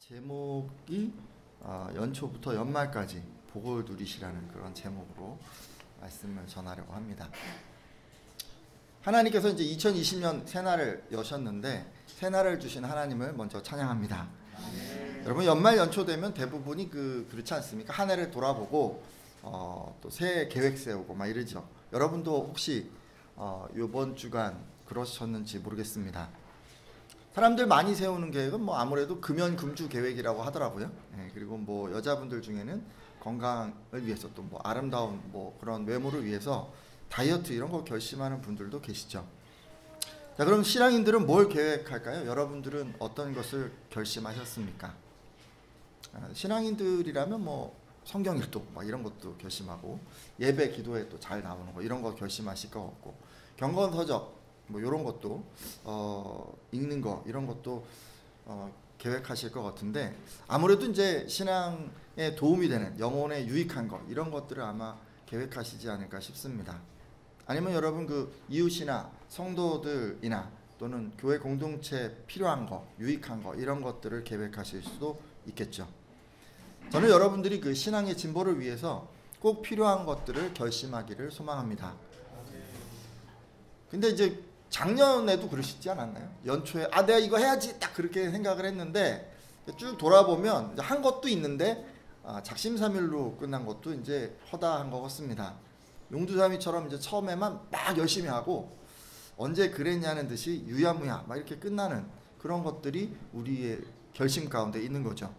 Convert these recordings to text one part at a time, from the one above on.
제목이 연초부터 연말까지 복을 누리시라는 그런 제목으로 말씀을 전하려고 합니다. 하나님께서 이제 2020년 새날을 여셨는데 새날을 주신 하나님을 먼저 찬양합니다. 여러분 연말 연초 되면 대부분이 그렇지 않습니까? 한 해를 돌아보고 또 새해 계획 세우고 막 이러죠. 여러분도 혹시 이번 주간 그러셨는지 모르겠습니다. 사람들 많이 세우는 계획은 뭐 아무래도 금연금주 계획이라고 하더라고요. 그리고 뭐 여자분들 중에는 건강을 위해서 또 뭐 아름다운 뭐 그런 외모를 위해서 다이어트 이런 거 결심하는 분들도 계시죠. 자, 그럼 신앙인들은 뭘 계획할까요? 여러분들은 어떤 것을 결심하셨습니까? 신앙인들이라면 뭐 성경 일독 막 이런 것도 결심하고 예배 기도에 또 잘 나오는 거 이런 거 결심하실 것 같고 경건서적 뭐 이런 것도 읽는 거 이런 것도 계획하실 것 같은데 아무래도 이제 신앙에 도움이 되는 영혼에 유익한 거 이런 것들을 아마 계획하시지 않을까 싶습니다. 아니면 여러분 이웃이나 성도들이나 또는 교회 공동체에 필요한 거 유익한 거 이런 것들을 계획하실 수도 있겠죠. 저는 여러분들이 신앙의 진보를 위해서 꼭 필요한 것들을 결심하기를 소망합니다. 근데 이제 작년에도 그러시지 않았나요? 연초에 내가 이거 해야지 딱 그렇게 생각을 했는데 쭉 돌아보면 이제 한 것도 있는데 작심삼일로 끝난 것도 이제 허다한 것 같습니다. 용두사미처럼 이제 처음에만 막 열심히 하고 언제 그랬냐는 듯이 유야무야 막 이렇게 끝나는 그런 것들이 우리의 결심 가운데 있는 거죠.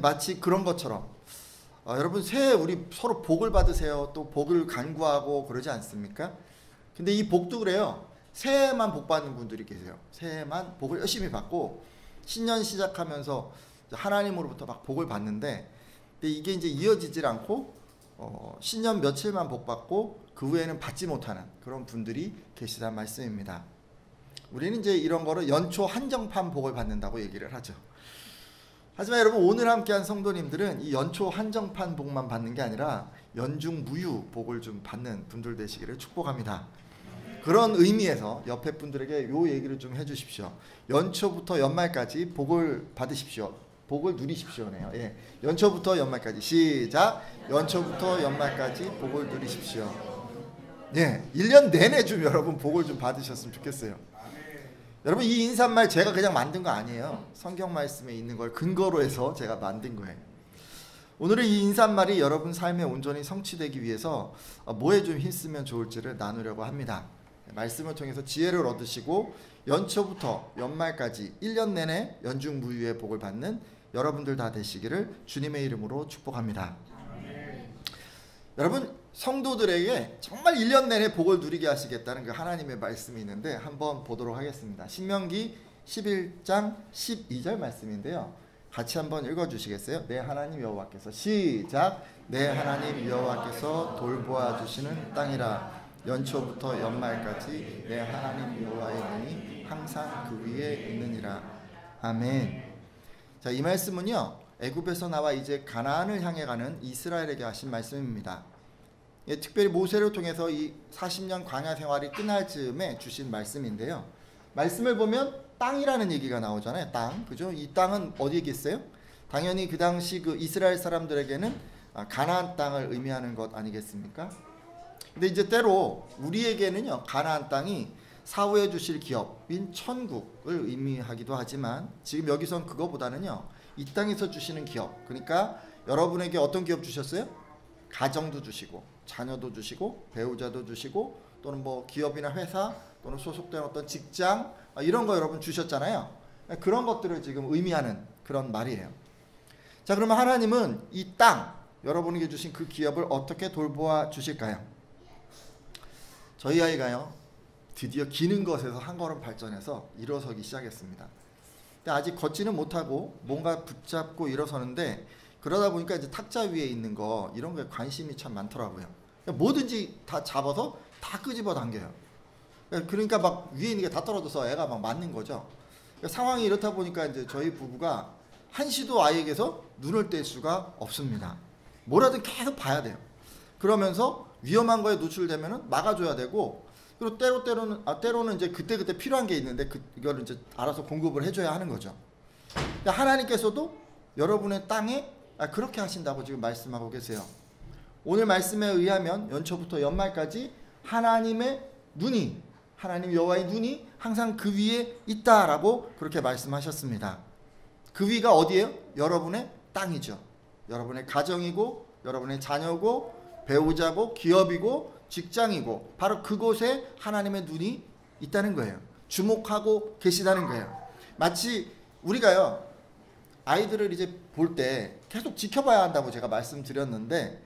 마치 그런 것처럼 여러분 새해 우리 서로 복을 받으세요. 또 복을 간구하고 그러지 않습니까? 근데 이 복도 그래요. 새해만 복 받는 분들이 계세요. 새해만 복을 열심히 받고 신년 시작하면서 하나님으로부터 막 복을 받는데 근데 이게 이제 이어지질 않고 신년 며칠만 복 받고 그 후에는 받지 못하는 그런 분들이 계시단 말씀입니다. 우리는 이제 이런 거를 연초 한정판 복을 받는다고 얘기를 하죠. 하지만 여러분 오늘 함께한 성도님들은 이 연초 한정판 복만 받는 게 아니라 연중무휴 복을 좀 받는 분들 되시기를 축복합니다. 그런 의미에서 옆에 분들에게 요 얘기를 좀 해주십시오. 연초부터 연말까지 복을 받으십시오. 복을 누리십시오네요. 예. 연초부터 연말까지 시작. 연초부터 연말까지 복을 누리십시오. 예, 1년 내내 좀 여러분 복을 좀 받으셨으면 좋겠어요. 여러분 이 인사말 제가 그냥 만든 거 아니에요. 성경 말씀에 있는 걸 근거로 해서 제가 만든 거예요. 오늘은 이 인사말이 여러분 삶에 온전히 성취되기 위해서 뭐에 좀 힘쓰면 좋을지를 나누려고 합니다. 말씀을 통해서 지혜를 얻으시고 연초부터 연말까지 1년 내내 연중무휴의 복을 받는 여러분들 다 되시기를 주님의 이름으로 축복합니다. 여러분 성도들에게 정말 1년 내내 복을 누리게 하시겠다는 그 하나님의 말씀이 있는데 한번 보도록 하겠습니다. 신명기 11장 12절 말씀인데요. 같이 한번 읽어주시겠어요? 내 하나님 여호와께서 시작. 내 하나님 여호와께서 돌보아 주시는 땅이라. 연초부터 연말까지 내 하나님 여호와의 눈이 항상 그 위에 있느니라. 아멘. 자, 이 말씀은요 애굽에서 나와 이제 가나안을 향해 가는 이스라엘에게 하신 말씀입니다. 예, 특별히 모세를 통해서 이 40년 광야 생활이 끝날 즈음에 주신 말씀인데요. 말씀을 보면 땅이라는 얘기가 나오잖아요. 땅, 그죠? 이 땅은 어디에 있어요? 당연히 그 당시 이스라엘 사람들에게는 가나안 땅을 의미하는 것 아니겠습니까? 근데 이제 때로 우리에게는요 가나안 땅이 사후에 주실 기업인 천국을 의미하기도 하지만 지금 여기선 그거보다는요 이 땅에서 주시는 기업, 그러니까 여러분에게 어떤 기업 주셨어요? 가정도 주시고 자녀도 주시고 배우자도 주시고 또는 뭐 기업이나 회사 또는 소속된 어떤 직장 이런 거 여러분 주셨잖아요. 그런 것들을 지금 의미하는 그런 말이에요. 자, 그러면 하나님은 이 땅 여러분에게 주신 그 기업을 어떻게 돌보아 주실까요? 저희 아이가요 드디어 기는 것에서 한 걸음 발전해서 일어서기 시작했습니다. 근데 아직 걷지는 못하고 뭔가 붙잡고 일어서는데 그러다 보니까 이제 탁자 위에 있는 거 이런 거에 관심이 참 많더라고요. 뭐든지 다 잡아서 다 끄집어 당겨요. 그러니까 막 위에 있는 게 다 떨어져서 애가 막 맞는 거죠. 상황이 이렇다 보니까 이제 저희 부부가 한시도 아이에게서 눈을 뗄 수가 없습니다. 뭐라든 계속 봐야 돼요. 그러면서 위험한 거에 노출되면은 막아줘야 되고 그리고 때로는 이제 그때 필요한 게 있는데 이거를 이제 알아서 공급을 해줘야 하는 거죠. 하나님께서도 여러분의 땅에 그렇게 하신다고 지금 말씀하고 계세요. 오늘 말씀에 의하면 연초부터 연말까지 하나님의 눈이, 하나님 여호와의 눈이 항상 그 위에 있다라고 그렇게 말씀하셨습니다. 그 위가 어디예요? 여러분의 땅이죠. 여러분의 가정이고 여러분의 자녀고 배우자고 기업이고 직장이고 바로 그곳에 하나님의 눈이 있다는 거예요. 주목하고 계시다는 거예요. 마치 우리가요, 아이들을 이제 볼 때 계속 지켜봐야 한다고 제가 말씀드렸는데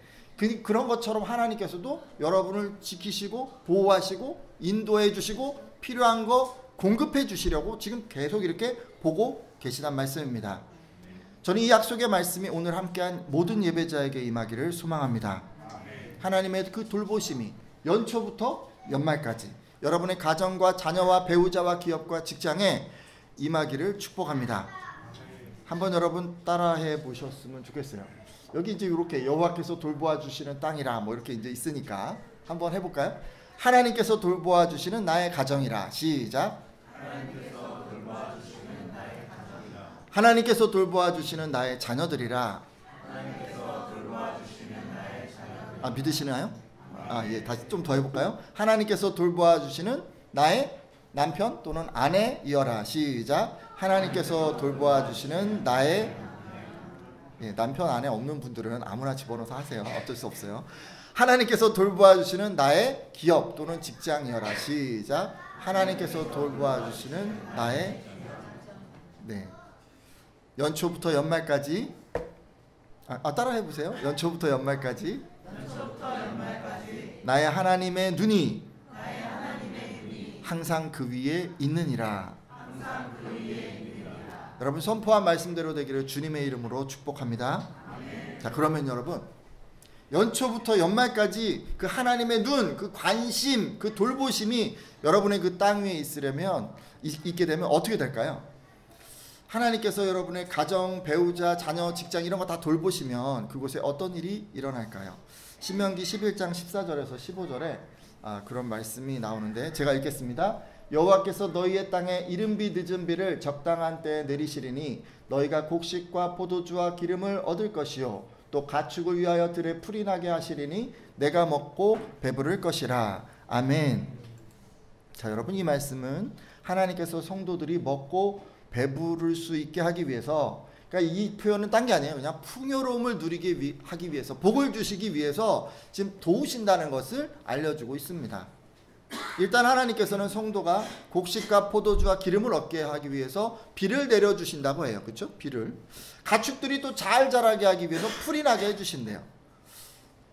그런 것처럼 하나님께서도 여러분을 지키시고 보호하시고 인도해 주시고 필요한 거 공급해 주시려고 지금 계속 이렇게 보고 계시단 말씀입니다. 저는 이 약속의 말씀이 오늘 함께한 모든 예배자에게 임하기를 소망합니다. 하나님의 그 돌보심이 연초부터 연말까지 여러분의 가정과 자녀와 배우자와 기업과 직장에 임하기를 축복합니다. 한번 여러분 따라해 보셨으면 좋겠어요. 여기 이제 이렇게 여호와께서 돌보아 주시는 땅이라 뭐 이렇게 이제 있으니까 한번 해볼까요? 하나님께서 돌보아 주시는 나의 가정이라. 시작. 하나님께서 돌보아 주시는 나의 자녀들이라. 믿으시나요? 예, 다시 좀 더 해볼까요? 하나님께서 돌보아 주시는 나의 남편 또는 아내이어라. 시작. 하나님께서 돌보아 주시는 나의 남편 아내 없는 분들은 아무나 집어넣어서 하세요. 어쩔 수 없어요. 하나님께서 돌보아 주시는 나의 기업 또는 직장이어라. 시작. 하나님께서 돌보아 주시는 나의 연초부터 연말까지 따라 해보세요. 연초부터 연말까지 나의 하나님의 눈이 항상 그 위에 있느니라. 여러분 선포한 말씀대로 되기를 주님의 이름으로 축복합니다. 자, 그러면 여러분 연초부터 연말까지 그 하나님의 눈, 그 관심, 그 돌보심이 여러분의 그 땅 위에 있게 되면 어떻게 될까요? 하나님께서 여러분의 가정, 배우자, 자녀, 직장 이런 거 다 돌보시면 그곳에 어떤 일이 일어날까요? 신명기 11장 14절에서 15절에 그런 말씀이 나오는데 제가 읽겠습니다. 여호와께서 너희의 땅에 이른비 늦은비를 적당한 때에 내리시리니 너희가 곡식과 포도주와 기름을 얻을 것이요 또 가축을 위하여 들에 풀이 나게 하시리니 내가 먹고 배부를 것이라. 아멘. 자, 여러분 이 말씀은 하나님께서 성도들이 먹고 배부를 수 있게 하기 위해서, 그러니까 이 표현은 딴 게 아니에요. 그냥 풍요로움을 누리게 하기 위해서, 복을 주시기 위해서 지금 도우신다는 것을 알려주고 있습니다. 일단 하나님께서는 성도가 곡식과 포도주와 기름을 얻게 하기 위해서 비를 내려주신다고 해요. 그렇죠? 비를. 가축들이 또 잘 자라게 하기 위해서 풀이 나게 해주신대요.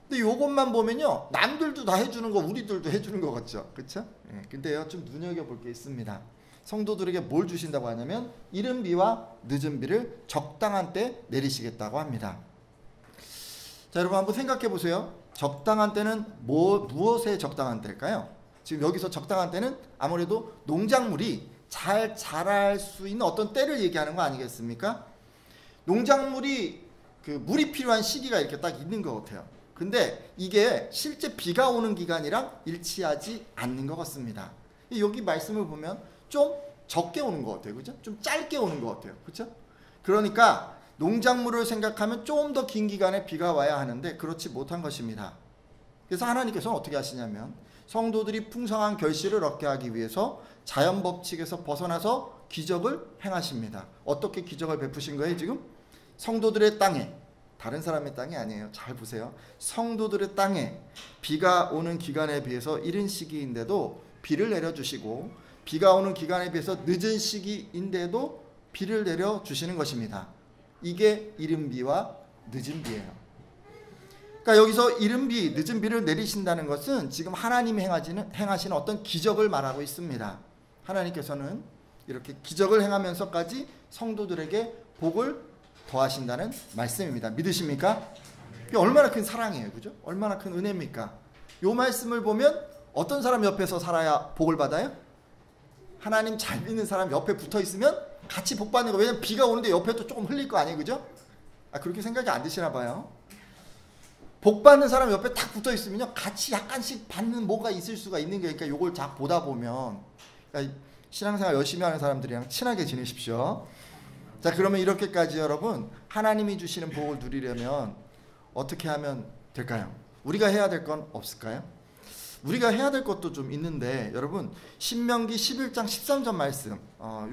근데 요것만 보면요, 남들도 다 해주는 거 우리들도 해주는 거 같죠? 그렇죠? 근데요, 좀 눈여겨볼 게 있습니다. 성도들에게 뭘 주신다고 하냐면 이른 비와 늦은 비를 적당한 때 내리시겠다고 합니다. 자, 여러분 한번 생각해 보세요. 적당한 때는 무엇에 적당한 때일까요? 지금 여기서 적당한 때는 아무래도 농작물이 잘 자랄 수 있는 어떤 때를 얘기하는 거 아니겠습니까? 농작물이 그 물이 필요한 시기가 이렇게 딱 있는 것 같아요. 근데 이게 실제 비가 오는 기간이랑 일치하지 않는 것 같습니다. 여기 말씀을 보면 좀 적게 오는 것 같아요. 그죠? 좀 짧게 오는 것 같아요. 그죠? 그러니까 농작물을 생각하면 좀 더 긴 기간에 비가 와야 하는데 그렇지 못한 것입니다. 그래서 하나님께서는 어떻게 하시냐면 성도들이 풍성한 결실을 얻게 하기 위해서 자연 법칙에서 벗어나서 기적을 행하십니다. 어떻게 기적을 베푸신 거예요 지금? 성도들의 땅에, 다른 사람의 땅이 아니에요. 잘 보세요. 성도들의 땅에 비가 오는 기간에 비해서 이른 시기인데도 비를 내려주시고 비가 오는 기간에 비해서 늦은 시기인데도 비를 내려주시는 것입니다. 이게 이른 비와 늦은 비예요. 그러니까 여기서 이른 비, 늦은 비를 내리신다는 것은 지금 하나님이 행하시는 어떤 기적을 말하고 있습니다. 하나님께서는 이렇게 기적을 행하면서까지 성도들에게 복을 더하신다는 말씀입니다. 믿으십니까? 이게 얼마나 큰 사랑이에요. 그죠? 얼마나 큰 은혜입니까? 이 말씀을 보면 어떤 사람 옆에서 살아야 복을 받아요? 하나님 잘 믿는 사람 옆에 붙어 있으면 같이 복 받는 거. 왜냐면 비가 오는데 옆에 또 조금 흘릴 거 아니에요. 그죠? 그렇게 생각이 안 드시나 봐요. 복 받는 사람 옆에 딱 붙어 있으면요, 같이 약간씩 받는 뭐가 있을 수가 있는 거예요. 그러니까 요걸 잘 보다 보면, 그러니까 신앙생활 열심히 하는 사람들이랑 친하게 지내십시오. 자, 그러면 이렇게까지 여러분 하나님이 주시는 복을 누리려면 어떻게 하면 될까요? 우리가 해야 될 건 없을까요? 우리가 해야 될 것도 좀 있는데, 여러분 신명기 11장 13절 말씀,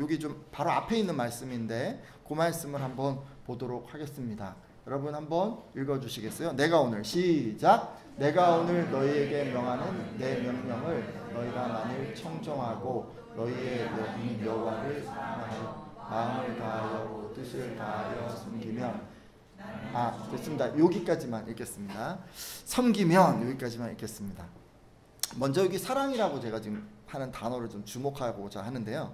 여기 좀 바로 앞에 있는 말씀인데 그 말씀을 한번 보도록 하겠습니다. 여러분 한번 읽어주시겠어요? 내가 오늘, 시작. 내가 오늘 너희에게 명하는 내 명령을 너희가 만일 청정하고 너희의 여호와를 사랑하여 마음을 다하여 뜻을 다하여 섬기면, 됐습니다. 여기까지만 읽겠습니다. 섬기면 여기까지만 읽겠습니다. 먼저 여기 사랑이라고 제가 지금 하는 단어를 좀 주목하고자 하는데요.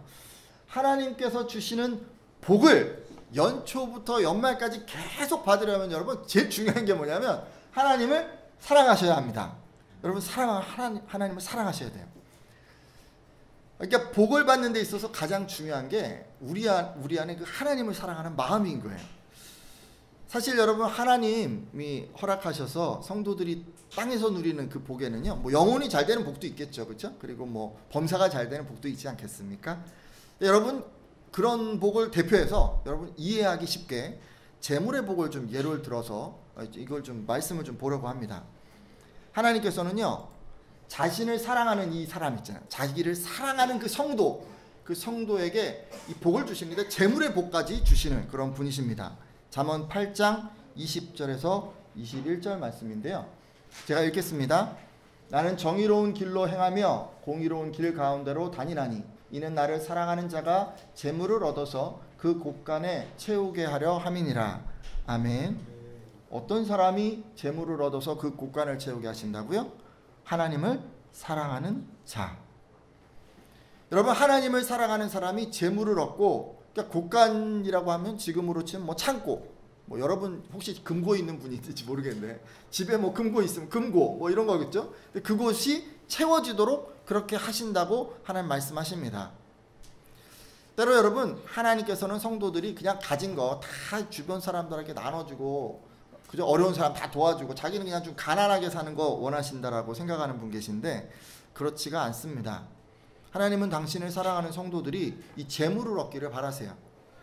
하나님께서 주시는 복을 연초부터 연말까지 계속 받으려면 여러분 제일 중요한 게 뭐냐면 하나님을 사랑하셔야 합니다. 여러분 하나님을 사랑하셔야 돼요. 그러니까 복을 받는 데 있어서 가장 중요한 게 우리 안에 그 하나님을 사랑하는 마음인 거예요. 사실 여러분 하나님이 허락하셔서 성도들이 땅에서 누리는 그 복에는요, 뭐 영혼이 잘 되는 복도 있겠죠, 그렇죠? 그리고 뭐 범사가 잘 되는 복도 있지 않겠습니까? 여러분 그런 복을 대표해서 여러분 이해하기 쉽게 재물의 복을 좀 예를 들어서 이걸 좀 말씀을 좀 보려고 합니다. 하나님께서는요, 자신을 사랑하는 이 사람 있잖아요. 자기를 사랑하는 그 성도에게 이 복을 주십니다. 재물의 복까지 주시는 그런 분이십니다. 잠언 8장 20절에서 21절 말씀인데요. 제가 읽겠습니다. 나는 정의로운 길로 행하며 공의로운 길 가운데로 다니나니 이는 나를 사랑하는 자가 재물을 얻어서 그 곳간에 채우게 하려 함이니라. 아멘. 어떤 사람이 재물을 얻어서 그 곳간을 채우게 하신다고요? 하나님을 사랑하는 자. 여러분 하나님을 사랑하는 사람이 재물을 얻고, 그러니까 곳간이라고 하면 지금으로 치면 뭐 창고, 뭐 여러분 혹시 금고 있는 분이 있을지 모르겠는데 집에 뭐 금고 있으면 금고 뭐 이런 거겠죠. 근데 그곳이 채워지도록 그렇게 하신다고 하나님 말씀하십니다. 때로 여러분 하나님께서는 성도들이 그냥 가진 거 다 주변 사람들에게 나눠주고 그저 어려운 사람 다 도와주고 자기는 그냥 좀 가난하게 사는 거 원하신다라고 생각하는 분 계신데 그렇지가 않습니다. 하나님은 당신을 사랑하는 성도들이 이 재물을 얻기를 바라세요.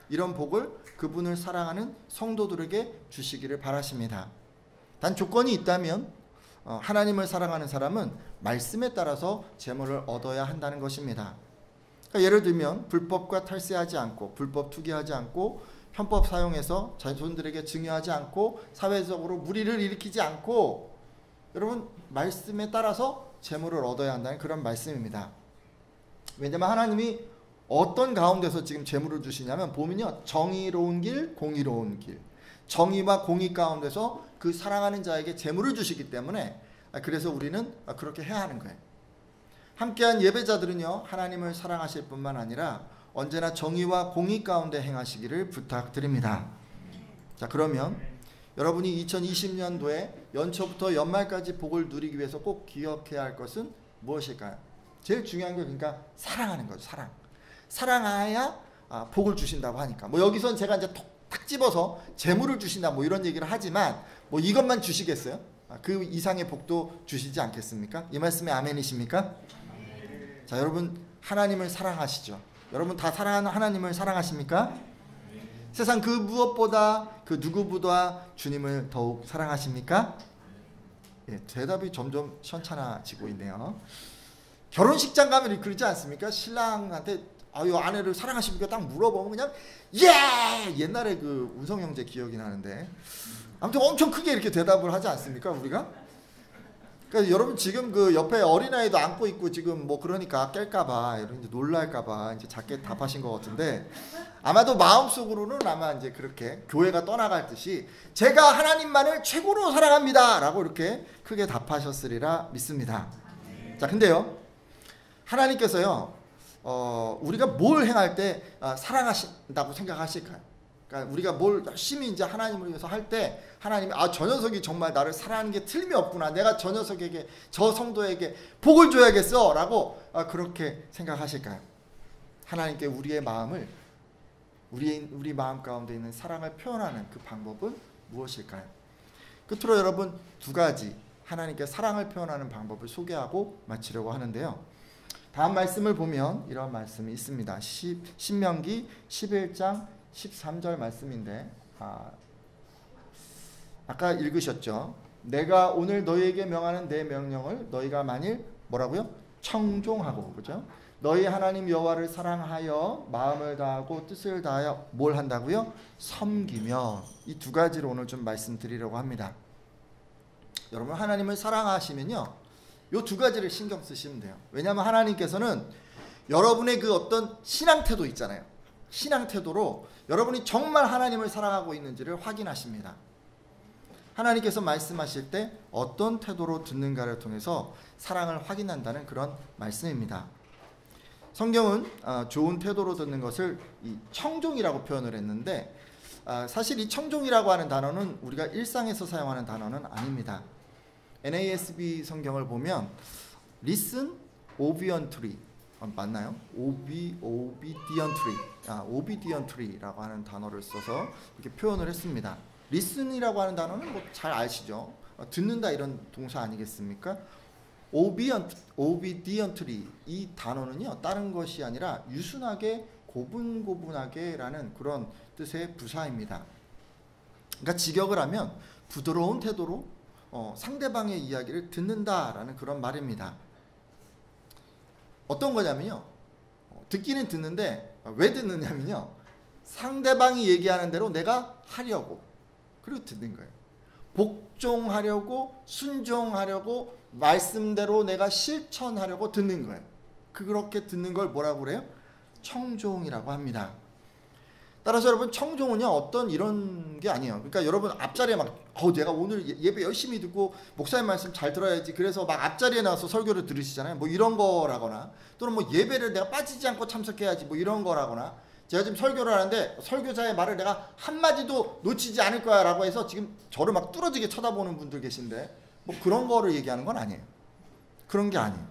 이런 복을 그분을 사랑하는 성도들에게 주시기를 바라십니다. 단 조건이 있다면 하나님을 사랑하는 사람은 말씀에 따라서 재물을 얻어야 한다는 것입니다. 그러니까 예를 들면 불법과 탈세하지 않고 불법 투기하지 않고 편법 사용해서 자손들에게 증여하지 않고 사회적으로 무리를 일으키지 않고, 여러분 말씀에 따라서 재물을 얻어야 한다는 그런 말씀입니다. 왜냐하면 하나님이 어떤 가운데서 지금 재물을 주시냐면 보면요, 정의로운 길, 공의로운 길, 정의와 공의 가운데서 그 사랑하는 자에게 재물을 주시기 때문에 그래서 우리는 그렇게 해야 하는 거예요. 함께한 예배자들은요, 하나님을 사랑하실 뿐만 아니라 언제나 정의와 공의 가운데 행하시기를 부탁드립니다. 자, 그러면 여러분이 2020년도에 연초부터 연말까지 복을 누리기 위해서 꼭 기억해야 할 것은 무엇일까요? 제일 중요한 게 그러니까 사랑하는 거죠. 사랑해야 복을 주신다고 하니까. 뭐 여기선 제가 이제 탁 집어서 재물을 주신다 뭐 이런 얘기를 하지만 뭐 이것만 주시겠어요? 그 이상의 복도 주시지 않겠습니까? 이 말씀에 아멘이십니까? 자, 여러분 하나님을 사랑하시죠? 여러분 다 사랑하는 하나님을 사랑하십니까? 세상 그 무엇보다 그 누구보다 주님을 더욱 사랑하십니까? 예, 대답이 점점 시원찮아지고 있네요. 결혼식장 가면 그러지 않습니까? 신랑한테 이 아내를 사랑하십니까? 딱 물어보면 그냥 예! 옛날에 그 운성 형제 기억이 나는데 아무튼 엄청 크게 이렇게 대답을 하지 않습니까? 우리가? 그러니까 여러분 지금 그 옆에 어린아이도 안고 있고 지금 뭐 그러니까 깰까봐 이런 이제 놀랄까봐 이제 작게 답하신 것 같은데 아마도 마음속으로는 아마 이제 그렇게 교회가 떠나갈 듯이 제가 하나님만을 최고로 사랑합니다 라고 이렇게 크게 답하셨으리라 믿습니다. 자, 근데요 하나님께서요 우리가 뭘 행할 때 사랑하신다고 생각하실까요? 그러니까 우리가 뭘 열심히 이제 하나님을 위해서 할 때 하나님이 저 녀석이 정말 나를 사랑하는 게 틀림이 없구나. 내가 저 녀석에게 저 성도에게 복을 줘야겠어 라고 그렇게 생각하실까요? 하나님께 우리의 마음을 우리 마음 가운데 있는 사랑을 표현하는 그 방법은 무엇일까요? 끝으로 여러분 두 가지 하나님께 사랑을 표현하는 방법을 소개하고 마치려고 하는데요. 다음 말씀을 보면 이런 말씀이 있습니다. 신명기 11장 13절 말씀인데 아까 읽으셨죠? 내가 오늘 너희에게 명하는 내 명령을 너희가 만일 뭐라고요? 청종하고, 그죠? 너희 하나님 여호와를 사랑하여 마음을 다하고 뜻을 다하여 뭘 한다고요? 섬기며. 이 두 가지를 오늘 좀 말씀드리려고 합니다. 여러분, 하나님을 사랑하시면요, 이 두 가지를 신경 쓰시면 돼요. 왜냐하면 하나님께서는 여러분의 그 어떤 신앙 태도 있잖아요. 신앙 태도로 여러분이 정말 하나님을 사랑하고 있는지를 확인하십니다. 하나님께서 말씀하실 때 어떤 태도로 듣는가를 통해서 사랑을 확인한다는 그런 말씀입니다. 성경은 좋은 태도로 듣는 것을 이 청종이라고 표현을 했는데, 사실 이 청종이라고 하는 단어는 우리가 일상에서 사용하는 단어는 아닙니다. NASB 성경을 보면 listen obediently, 맞나요? obediently라고 하는 단어를 써서 이렇게 표현을 했습니다. listen이라고 하는 단어는 뭐 잘 아시죠? 듣는다 이런 동사 아니겠습니까? obediently 이 단어는요, 다른 것이 아니라 유순하게 고분고분하게라는 그런 뜻의 부사입니다. 그러니까 직역을 하면 부드러운 태도로 상대방의 이야기를 듣는다라는 그런 말입니다. 어떤 거냐면요, 듣기는 듣는데 왜 듣느냐면요, 상대방이 얘기하는 대로 내가 하려고, 그리고 듣는 거예요. 복종하려고, 순종하려고, 말씀대로 내가 실천하려고 듣는 거예요. 그렇게 듣는 걸 뭐라고 그래요? 청종이라고 합니다. 따라서 여러분, 청종은요, 어떤 이런 게 아니에요. 그러니까 여러분 앞자리에 막 내가 오늘 예배 열심히 듣고 목사님 말씀 잘 들어야지, 그래서 막 앞자리에 나와서 설교를 들으시잖아요. 뭐 이런 거라거나, 또는 뭐 예배를 내가 빠지지 않고 참석해야지, 뭐 이런 거라거나, 제가 지금 설교를 하는데 설교자의 말을 내가 한마디도 놓치지 않을 거야 라고 해서 지금 저를 막 뚫어지게 쳐다보는 분들 계신데, 뭐 그런 거를 얘기하는 건 아니에요. 그런 게 아니에요.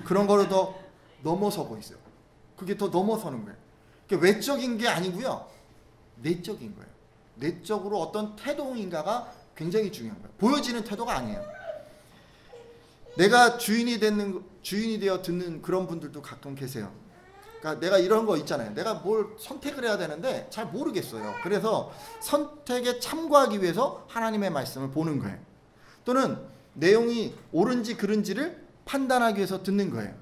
그런 거를 더 넘어서고 있어요. 그게 더 넘어서는 거예요. 그게 외적인 게 아니고요, 내적인 거예요. 내적으로 어떤 태도인가가 굉장히 중요한 거예요. 보여지는 태도가 아니에요. 내가 주인이 되어 듣는 그런 분들도 가끔 계세요. 그러니까 내가 이런 거 있잖아요. 내가 뭘 선택을 해야 되는데 잘 모르겠어요. 그래서 선택에 참고하기 위해서 하나님의 말씀을 보는 거예요. 또는 내용이 옳은지 그른지를 판단하기 위해서 듣는 거예요.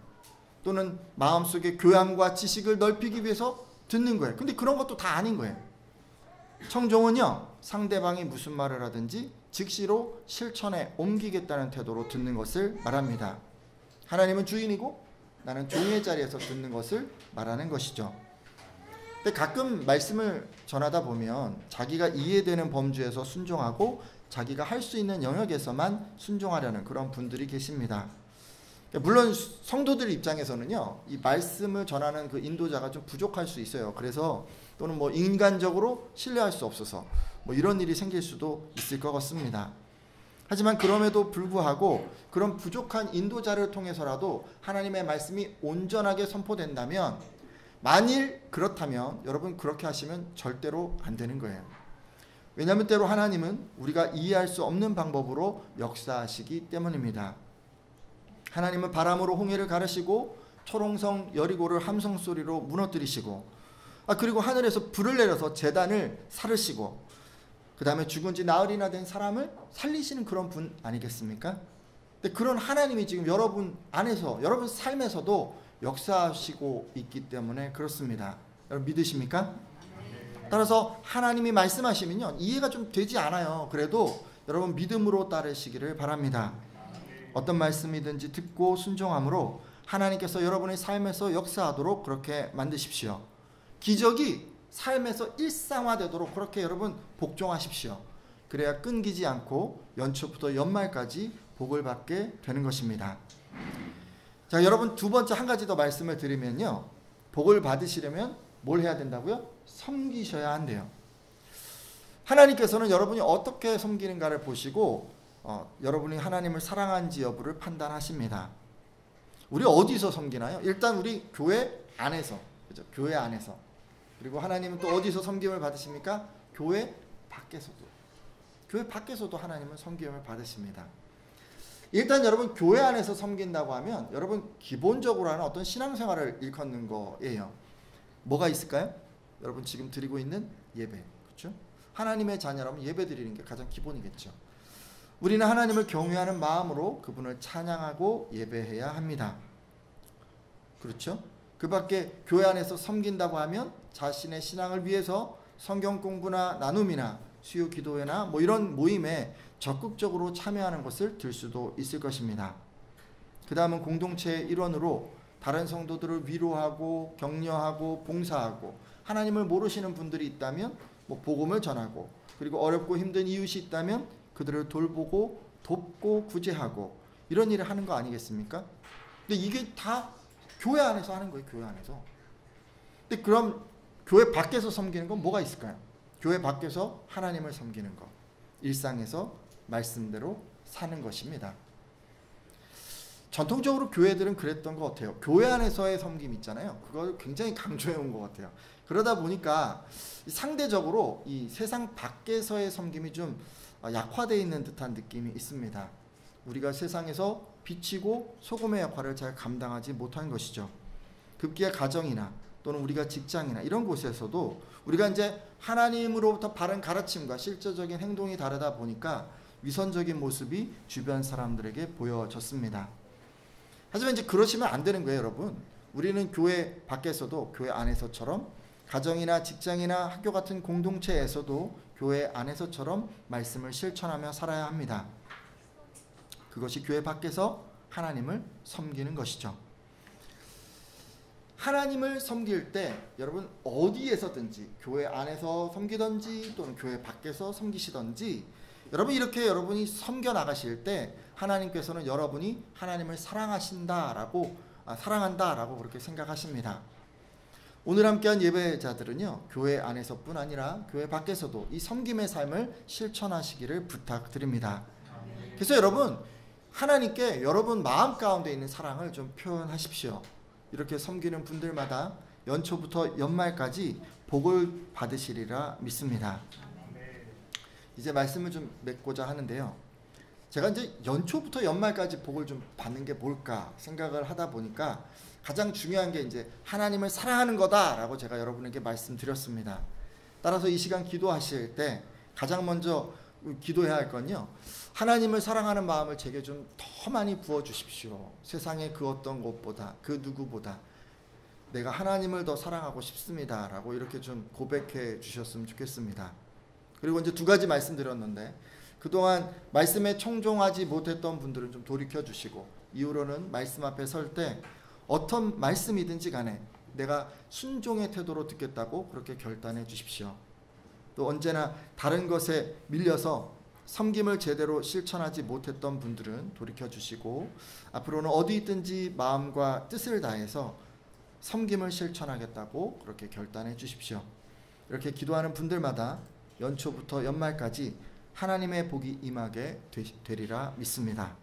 또는 마음속의 교양과 지식을 넓히기 위해서 듣는 거예요. 근데 그런 것도 다 아닌 거예요. 청종은요, 상대방이 무슨 말을 하든지 즉시로 실천에 옮기겠다는 태도로 듣는 것을 말합니다. 하나님은 주인이고 나는 종의 자리에서 듣는 것을 말하는 것이죠. 근데 가끔 말씀을 전하다 보면 자기가 이해되는 범주에서 순종하고 자기가 할 수 있는 영역에서만 순종하려는 그런 분들이 계십니다. 물론 성도들 입장에서는요, 이 말씀을 전하는 그 인도자가 좀 부족할 수 있어요. 그래서 또는 뭐 인간적으로 신뢰할 수 없어서 뭐 이런 일이 생길 수도 있을 것 같습니다. 하지만 그럼에도 불구하고 그런 부족한 인도자를 통해서라도 하나님의 말씀이 온전하게 선포된다면, 만일 그렇다면 여러분, 그렇게 하시면 절대로 안 되는 거예요. 왜냐하면 때로 하나님은 우리가 이해할 수 없는 방법으로 역사하시기 때문입니다. 하나님은 바람으로 홍해를 가르시고 초롱성 여리고를 함성 소리로 무너뜨리시고, 그리고 하늘에서 불을 내려서 제단을 사르시고, 그 다음에 죽은 지 나흘이나 된 사람을 살리시는 그런 분 아니겠습니까? 근데 그런 하나님이 지금 여러분 안에서, 여러분 삶에서도 역사하시고 있기 때문에 그렇습니다. 여러분 믿으십니까? 따라서 하나님이 말씀하시면요, 이해가 좀 되지 않아요. 그래도 여러분 믿음으로 따르시기를 바랍니다. 어떤 말씀이든지 듣고 순종함으로 하나님께서 여러분의 삶에서 역사하도록 그렇게 만드십시오. 기적이 삶에서 일상화되도록 그렇게 여러분 복종하십시오. 그래야 끊기지 않고 연초부터 연말까지 복을 받게 되는 것입니다. 자, 여러분 두 번째 한 가지 더 말씀을 드리면요, 복을 받으시려면 뭘 해야 된다고요? 섬기셔야 한대요. 하나님께서는 여러분이 어떻게 섬기는가를 보시고 여러분이 하나님을 사랑하는지 여부를 판단하십니다. 우리 어디서 섬기나요? 일단 우리 교회 안에서, 그죠? 교회 안에서. 그리고 하나님은 또 어디서 섬김을 받으십니까? 교회 밖에서도. 교회 밖에서도 하나님은 섬김을 받으십니다. 일단 여러분 교회 안에서 섬긴다고 하면 여러분 기본적으로 하는 어떤 신앙생활을 일컫는 거예요. 뭐가 있을까요? 여러분 지금 드리고 있는 예배, 그렇죠? 하나님의 자녀라면 예배 드리는 게 가장 기본이겠죠. 우리는 하나님을 경외하는 마음으로 그분을 찬양하고 예배해야 합니다. 그렇죠? 그 밖에 교회 안에서 섬긴다고 하면 자신의 신앙을 위해서 성경 공부나 나눔이나 수요 기도회나 뭐 이런 모임에 적극적으로 참여하는 것을 들 수도 있을 것입니다. 그 다음은 공동체의 일원으로 다른 성도들을 위로하고 격려하고 봉사하고, 하나님을 모르시는 분들이 있다면 뭐 복음을 전하고, 그리고 어렵고 힘든 이웃이 있다면 그들을 돌보고 돕고 구제하고, 이런 일을 하는 거 아니겠습니까? 근데 이게 다 교회 안에서 하는 거예요. 교회 안에서. 근데 그럼 교회 밖에서 섬기는 건 뭐가 있을까요? 교회 밖에서 하나님을 섬기는 것, 일상에서 말씀대로 사는 것입니다. 전통적으로 교회들은 그랬던 것 같아요. 교회 안에서의 섬김 있잖아요. 그걸 굉장히 강조해 온 것 같아요. 그러다 보니까 상대적으로 이 세상 밖에서의 섬김이 좀 약화되어 있는 듯한 느낌이 있습니다. 우리가 세상에서 빛이고 소금의 역할을 잘 감당하지 못한 것이죠. 급기야 가정이나 또는 우리가 직장이나 이런 곳에서도 우리가 이제 하나님으로부터 바른 가르침과 실제적인 행동이 다르다 보니까 위선적인 모습이 주변 사람들에게 보여졌습니다. 하지만 이제 그러시면 안 되는 거예요, 여러분. 우리는 교회 밖에서도 교회 안에서처럼, 가정이나 직장이나 학교 같은 공동체에서도 교회 안에서처럼 말씀을 실천하며 살아야 합니다. 그것이 교회 밖에서 하나님을 섬기는 것이죠. 하나님을 섬길 때 여러분 어디에서든지, 교회 안에서 섬기든지 또는 교회 밖에서 섬기시든지, 여러분 이렇게 여러분이 섬겨 나가실 때 하나님께서는 여러분이 하나님을 사랑한다라고 그렇게 생각하십니다. 오늘 함께한 예배자들은요, 교회 안에서뿐 아니라 교회 밖에서도 이 섬김의 삶을 실천하시기를 부탁드립니다. 그래서 여러분, 하나님께 여러분 마음 가운데 있는 사랑을 좀 표현하십시오. 이렇게 섬기는 분들마다 연초부터 연말까지 복을 받으시리라 믿습니다. 이제 말씀을 좀 맺고자 하는데요. 제가 이제 연초부터 연말까지 복을 좀 받는 게 뭘까 생각을 하다 보니까 가장 중요한 게 이제 하나님을 사랑하는 거다라고 제가 여러분에게 말씀드렸습니다. 따라서 이 시간 기도하실 때 가장 먼저 기도해야 할 건요, 하나님을 사랑하는 마음을 제게 좀 더 많이 부어주십시오. 세상의 그 어떤 것보다, 그 누구보다 내가 하나님을 더 사랑하고 싶습니다 라고 이렇게 좀 고백해 주셨으면 좋겠습니다. 그리고 이제 두 가지 말씀드렸는데, 그동안 말씀에 청종하지 못했던 분들은 좀 돌이켜 주시고, 이후로는 말씀 앞에 설 때 어떤 말씀이든지 간에 내가 순종의 태도로 듣겠다고 그렇게 결단해 주십시오. 또 언제나 다른 것에 밀려서 섬김을 제대로 실천하지 못했던 분들은 돌이켜 주시고, 앞으로는 어디 있든지 마음과 뜻을 다해서 섬김을 실천하겠다고 그렇게 결단해 주십시오. 이렇게 기도하는 분들마다 연초부터 연말까지 하나님의 복이 임하게 되리라 믿습니다.